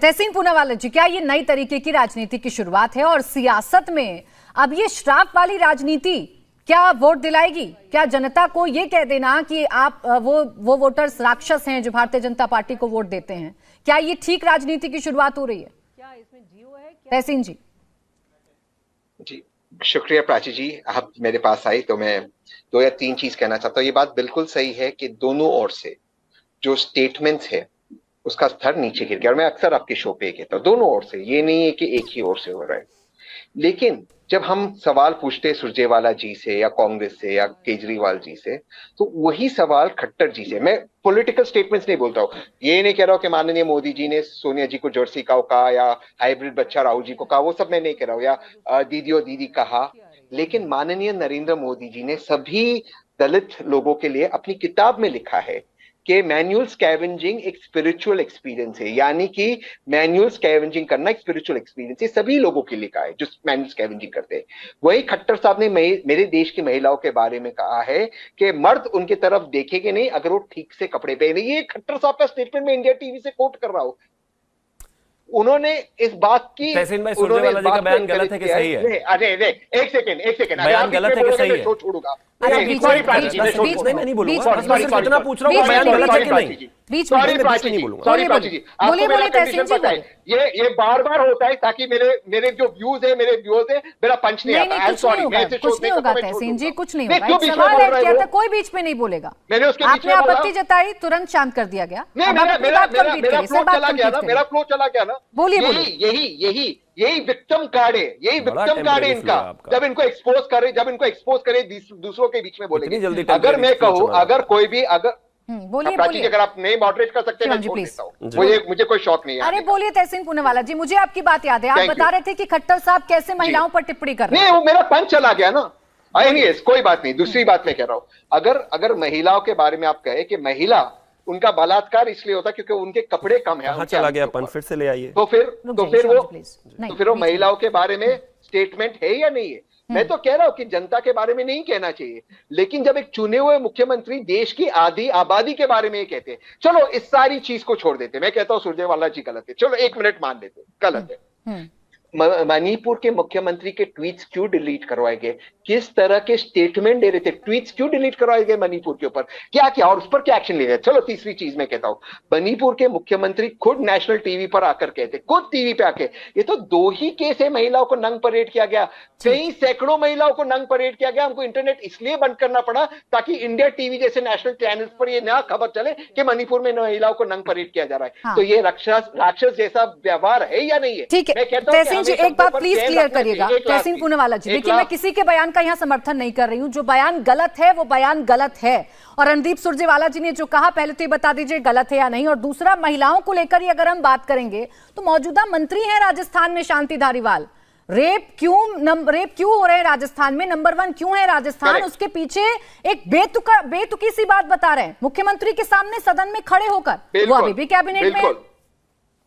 तहसीन पूनावाला जी, क्या ये नई तरीके की राजनीति की शुरुआत है और सियासत में अब ये श्राप वाली राजनीति क्या वोट दिलाएगी? क्या जनता को ये कह देना कि आप वो वोटर्स राक्षस हैं जो भारतीय जनता पार्टी को वोट देते हैं, क्या ये ठीक राजनीति की शुरुआत हो रही है? क्या इसमें जियो है? तहसीन जी। जी शुक्रिया प्राची जी, आप मेरे पास आई तो मैं 2 या 3 चीज कहना चाहता हूँ। ये बात बिल्कुल सही है कि दोनों ओर से जो स्टेटमेंट्स है उसका स्तर नीचे गिर गया, और मैं अक्सर आपके शो पे कहता हूँ दोनों ओर से, ये नहीं है कि एक ही ओर से हो रहा है। लेकिन जब हम सवाल पूछते सुरजेवाला जी से या कांग्रेस से या केजरीवाल जी से, तो वही सवाल खट्टर जी से, मैं पॉलिटिकल स्टेटमेंट्स नहीं बोलता हूँ, ये नहीं कह रहा हूँ कि माननीय मोदी जी ने सोनिया जी को जर्सी काऊ कहा या हाइब्रिड बच्चा राहुल जी को कहा, वो सब मैं नहीं कह रहा हूँ, या दीदी और दीदी कहा, लेकिन माननीय नरेंद्र मोदी जी ने सभी दलित लोगों के लिए अपनी किताब में लिखा है कि मैनुअल स्कैवेंजिंग एक स्पिरिचुअल एक्सपीरियंस है, यानी कि मैनुअल स्कैवेंजिंग करना एक स्पिरिचुअल एक्सपीरियंस है, सभी लोगों के लिए कहा है जो मैनुअल स्कैवेंजिंग करते हैं। वही खट्टर साहब ने मेरे देश की महिलाओं के बारे में कहा है कि मर्द उनकी तरफ देखेंगे नहीं अगर वो ठीक से कपड़े पहने। ये खट्टर साहब का स्टेटमेंट मैं इंडिया टीवी से कोट कर रहा हूं। उन्होंने इस बात की, तहसीन भाई सुरजेवाला जी का बयान गलत है कि सही है? अरे एक सेकंड, बयान गलत है कि सही है? छोड़ूंगा, मैं नहीं बोलूंगा, इतना पूछ रहा हूँ, बयान गलत है कि नहीं? सॉरी प्राची जी, बोलिए तहसीन जी, ये बार होता है ताकि मेरे जो व्यूज है, मेरे व्यूअर्स है, मेरा पंच नहीं आता। कुछ नहीं होगा तहसीन जी, कुछ नहीं होगा। सवाल ऐड किया था, कोई बीच में नहीं बोलेगा। मैंने उसके आपने आपत्ति जताई, तुरंत शांत कर दिया गया। मेरा फ्लो चला गया ना। बोलिए। यही विक्टिम कार्ड है, इनका। जब इनको एक्सपोज करे दूसरों के बीच में बोलेंगे। अगर मैं कहूँ, अगर कोई भी, बोलिए, अगर आप नहीं मॉडरेट कर सकते मैं छोड़ देता हूँ, मुझे कोई शौक नहीं है। अरे बोलिए तहसीन पूनावाला जी, मुझे आपकी बात याद है, आप बता रहे थे कि खट्टर साहब कैसे महिलाओं पर टिप्पणी कर रहे हैं। नहीं, वो मेरा पंच चला गया ना। कोई बात नहीं, दूसरी बात मैं कह रहा हूँ, अगर महिलाओं के बारे में आप कहे कि महिला, उनका बलात्कार इसलिए होता क्योंकि उनके कपड़े कम है, चला गया अपन, फिर से ले आइए। तो फिर वो महिलाओं के बारे में स्टेटमेंट है या नहीं है? मैं तो कह रहा हूं कि जनता के बारे में नहीं कहना चाहिए, लेकिन जब एक चुने हुए मुख्यमंत्री देश की आधी आबादी के बारे में ये कहते हैं, चलो इस सारी चीज को छोड़ देते, मैं कहता हूं सुरजेवाला जी गलत है, चलो 1 मिनट मान लेते गलत है। मणिपुर के मुख्यमंत्री के ट्वीट्स क्यों डिलीट करवाए गए? किस तरह के स्टेटमेंट दे रहे थे? ट्वीट्स क्यों डिलीट करवाए गए मणिपुर के ऊपर? क्या किया और उस पर क्या एक्शन ले गए? चलो तीसरी चीज मैं कहता हूं, मणिपुर के मुख्यमंत्री खुद नेशनल टीवी पर आकर कहते, खुद टीवी पे आके, ये तो 2 ही केस है, महिलाओं को नंग परेड किया गया, कई सैकड़ों महिलाओं को नंग परेड किया गया। हमको इंटरनेट इसलिए बंद करना पड़ा ताकि इंडिया टीवी जैसे नेशनल चैनल्स पर ये नया खबर चले कि मणिपुर में महिलाओं को नंग परेड किया जा रहा है। तो ये राक्षस जैसा व्यवहार है या नहीं है? ठीक है, एक बात प्लीज क्लियर करिएगा तहसीन पूनावाला जी। देखिए, मैं किसी के बयान का यहाँ समर्थन नहीं कर रही हूँ, जो बयान गलत है वो बयान गलत है। और रणदीप सुरजेवाला जी ने जो कहा, पहले तो ये बता दीजिए गलत है या नहीं। और दूसरा, महिलाओं को लेकर ही अगर हम बात करेंगे तो मौजूदा मंत्री हैं राजस्थान में शांति धारीवाल, रेप क्यों हो रहे हैं राजस्थान में? नंबर 1 क्यों है राजस्थान? उसके पीछे एक बेतुकी सी बात बता रहे हैं मुख्यमंत्री के सामने सदन में खड़े होकर, वो अभी भी कैबिनेट में है।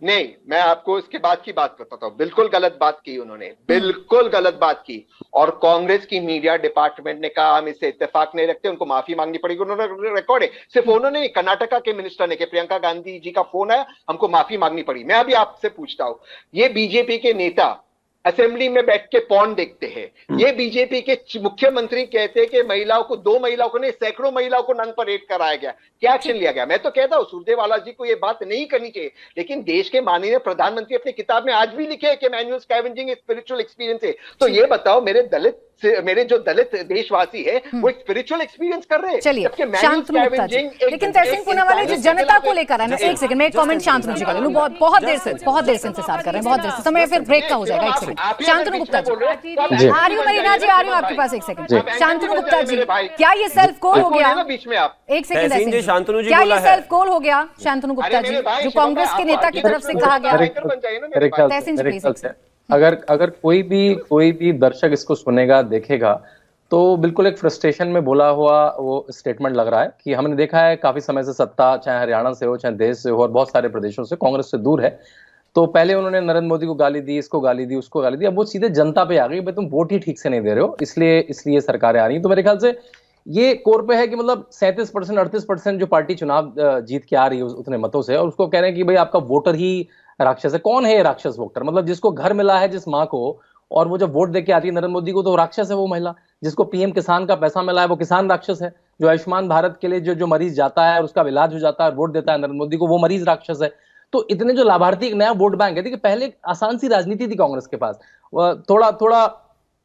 नहीं, मैं आपको इसके बाद की बात बताता हूँ। बिल्कुल गलत बात की उन्होंने, बिल्कुल गलत बात की। और कांग्रेस की मीडिया डिपार्टमेंट ने कहा हम इससे इत्तेफाक नहीं रखते, उनको माफी मांगनी पड़ेगी। उन्होंने रिकॉर्ड है, सिर्फ उन्होंने नहीं, कर्नाटका के मिनिस्टर ने, कि प्रियंका गांधी जी का फोन आया, हमको माफी मांगनी पड़ी। मैं अभी आपसे पूछता हूँ, ये बीजेपी के नेता असेंबली में बैठ के पॉन देखते हैं, ये बीजेपी के मुख्यमंत्री कहते हैं कि महिलाओं को, 2 महिलाओं को नहीं, सैकड़ों महिलाओं को नंग परेड कराया गया, क्या एक्शन लिया गया? मैं तो कहता हूं सुरजेवाला जी को ये बात नहीं करनी चाहिए, लेकिन देश के माननीय प्रधानमंत्री अपनी किताब में आज भी लिखे कि मैनुअल स्कैवेंजिंग एक स्पिरिचुअल एक्सपीरियंस है। तो ये बताओ, मेरे जो दलित देशवासी है वो एक स्पिरिचुअल एक्सपीरियंस कर रहे हैं। चलिए, लेकिन तहसीन पूनावाला जी जनता को लेकर है ना, एक सेकंड में एक कमेंट शांतनु जी कर लूं, बहुत देर से इंतजार कर रहे हैं, बहुत देर से, समय फिर ब्रेक का हो जाएगा। एक सेकंड, शांतनु गुप्ता जी आ रही हूँ, मरीना जी आ रही हूँ आपके पास, एक सेकंड। शांतनु गुप्ता जी, क्या ये सेल्फ गोल हो गया? बीच में आप एक सेकंड, शांतनु जी, क्या ये सेल्फ गोल हो गया शांतनु गुप्ता जी, जो कांग्रेस के नेता की तरफ से कहा गया? तहसीन जी प्लीज। अगर कोई भी दर्शक इसको सुनेगा, देखेगा, तो बिल्कुल एक फ्रस्ट्रेशन में बोला हुआ वो स्टेटमेंट लग रहा है कि हमने देखा है काफी समय से सत्ता, चाहे हरियाणा से हो, चाहे देश से हो, और बहुत सारे प्रदेशों से कांग्रेस से दूर है। तो पहले उन्होंने नरेंद्र मोदी को गाली दी, इसको गाली दी, उसको गाली दी, अब वो सीधे जनता पे आ गई, भाई तुम वोट ही ठीक से नहीं दे रहे हो, इसलिए सरकारें आ रही। तो मेरे ख्याल से ये कोर पे है कि मतलब 37% 38% जो पार्टी चुनाव जीत के आ रही है उतने मतों से, और उसको कह रहे हैं कि भाई आपका वोटर ही राक्षस है। कौन है ये राक्षस वोटर? मतलब जिसको घर मिला है जिस माँ को, और वो जब वोट देके आती है नरेंद्र मोदी को, तो राक्षस है वो महिला। जिसको पीएम किसान का पैसा मिला है वो किसान राक्षस है। जो आयुष्मान भारत के लिए जो मरीज जाता है और उसका इलाज हो जाता है और वोट देता है नरेंद्र मोदी को, वो मरीज राक्षस है। तो इतने जो लाभार्थी, एक नया वोट बैंक है। देखिए पहले एक आसान सी राजनीति थी कांग्रेस के पास, थोड़ा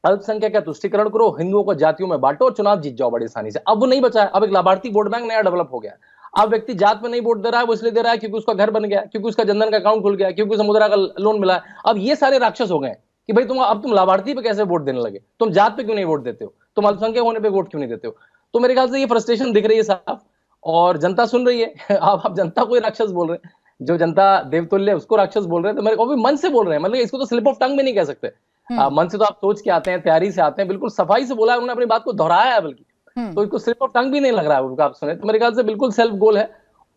अल्पसंख्यक का तुष्टीकरण करो, हिंदुओं को जातियों में बांटो और चुनाव जीत जाओ बड़ी आसानी से। अब वो नहीं बचा है। अब एक लाभार्थी वोट बैंक नया डेवलप हो गया। अब व्यक्ति जात में नहीं वोट दे रहा है, वो इसलिए दे रहा है क्योंकि उसका घर बन गया, क्योंकि उसका जनधन का अकाउंट खुल गया, क्योंकि उसे मुद्रा का लोन मिला है। अब ये सारे राक्षस हो गए कि भाई तुम लाभार्थी पे कैसे वोट देने लगे, तुम जात पे क्यों नहीं वोट देते हो, तुम अल्पसंख्यक होने पे वोट क्यों नहीं देते हो। तो मेरे ख्याल से ये फ्रस्ट्रेशन दिख रही है साफ, और जनता सुन रही है। आप जनता को ही राक्षस बोल रहे हैं, जो जनता देवतुल्य उसको राक्षस बोल रहे हैं, तो मेरे को भी मन से बोल रहे हैं। मतलब इसको तो स्लिप ऑफ टंग भी नहीं कह सकते। मन से तो आप सोच के आते हैं, तैयारी से आते हैं, बिल्कुल सफाई से बोला है उन्होंने, अपनी बात को दोहराया है बल्कि, तो इसको स्लिप ऑफ टंग भी नहीं लग रहा है उनका। आप सुने तो मेरे ख्याल से बिल्कुल सेल्फ गोल है।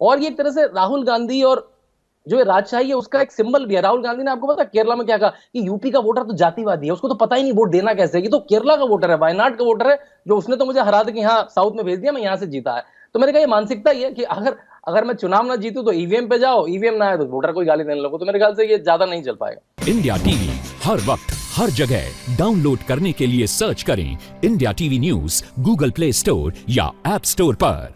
और ये एक तरह से राहुल गांधी और जो राजशाही है उसका एक सिंबल भी है। राहुल गांधी ने, आपको पता केरला में क्या कहा कि यूपी का वोटर तो जातिवादी है, उसको तो पता ही नहीं वोट देना कैसे है। ये तो केरला का वोटर है, वायनाड का वोटर है, जो उसने तो मुझे हरा दे कि यहाँ साउथ में भेज दिया, मैं यहाँ से जीता है। तो मेरे का ये मानसिकता ही है कि अगर मैं चुनाव ना जीतूं तो ईवीएम पे जाओ, ईवीएम ना आए तो वोटर को गाली देने लगो। तो मेरे ख्याल से ये ज्यादा नहीं चल पाएगा। इंडिया टीवी हर वक्त हर जगह डाउनलोड करने के लिए सर्च करें India TV news Google play store या ऐप स्टोर पर।